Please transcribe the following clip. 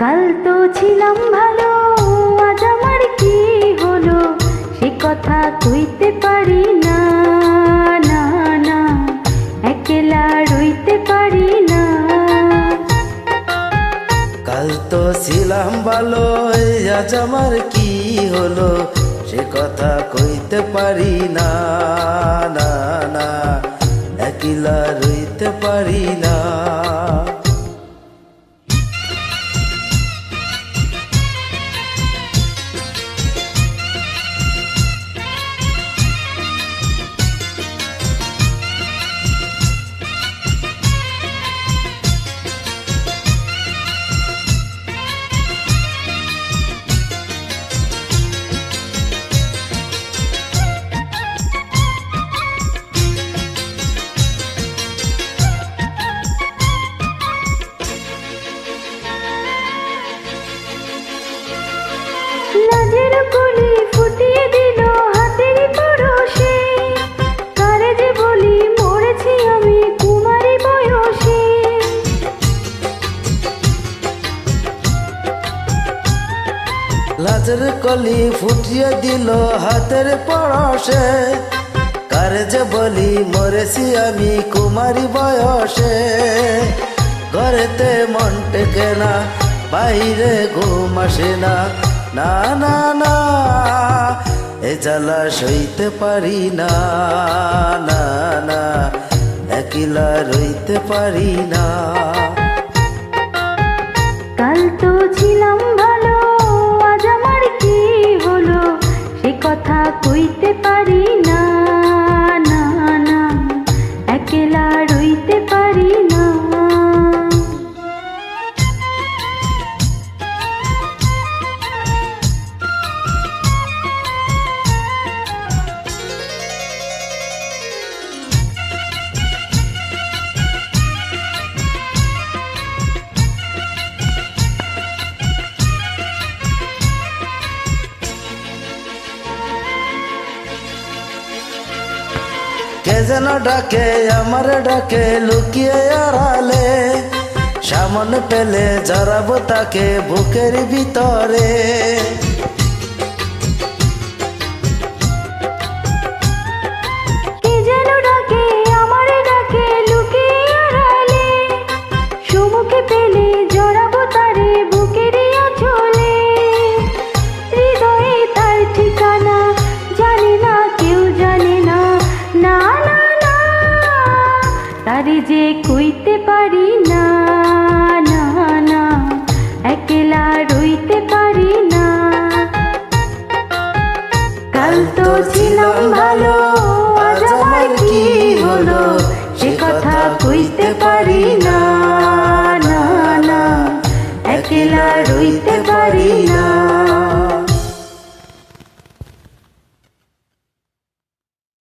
কাল তো ছিলাম ভালো, আজ আমার কি হলো সে কথা কইতে পারি না, না না, একলা রইতে পারি না। কাল তো ছিলাম ভালো, আজ আমার কি হলো সে কথা কইতে পারি না, না না, একলা রইতে পারি না। লাজের কলি ফুটিয়ে দিল হাতের পরশে, কারে যে বলি মরেছি আমি কুমারী বয়সে। লাজের কলি ফুটিয়ে দিল হাতের পরশে, কারে যে বলি মরেছি আমি কুমারী বয়সে। ঘরেতে মন টেকে না, বাইরে ঘুম আসে না, না না না, এ জ্বালা সইতে পারি না, না না, একলা রইতে পারি না। কাল তো ছিলাম ভালো, আজ আমার কি হলো সে কথা কইতে পারি না, না না, একলা রইতে পারি না। কে যেন ডাকে আমার ডাকে লুকিয়ে আড়ালে, সামনে পেলে জড়াবো তাকে বুকের ভিতরে। কে যেন ডাকে আমার ডাকে লুকিয়ে আড়ালে, সম্মুখে পেলে জড়াবো তারে বুকের আঁচলে। হৃদয়ে তার ঠিকানা জানে না কেউ জানে না, না না না, তারে যে কইতে পারি না, না না, একলা রইতে পারি না। কাল তো ছিলাম ভালো, আজ আমার কি হলো সে কথা কইতে পারি না, না না, একলা রইতে পারি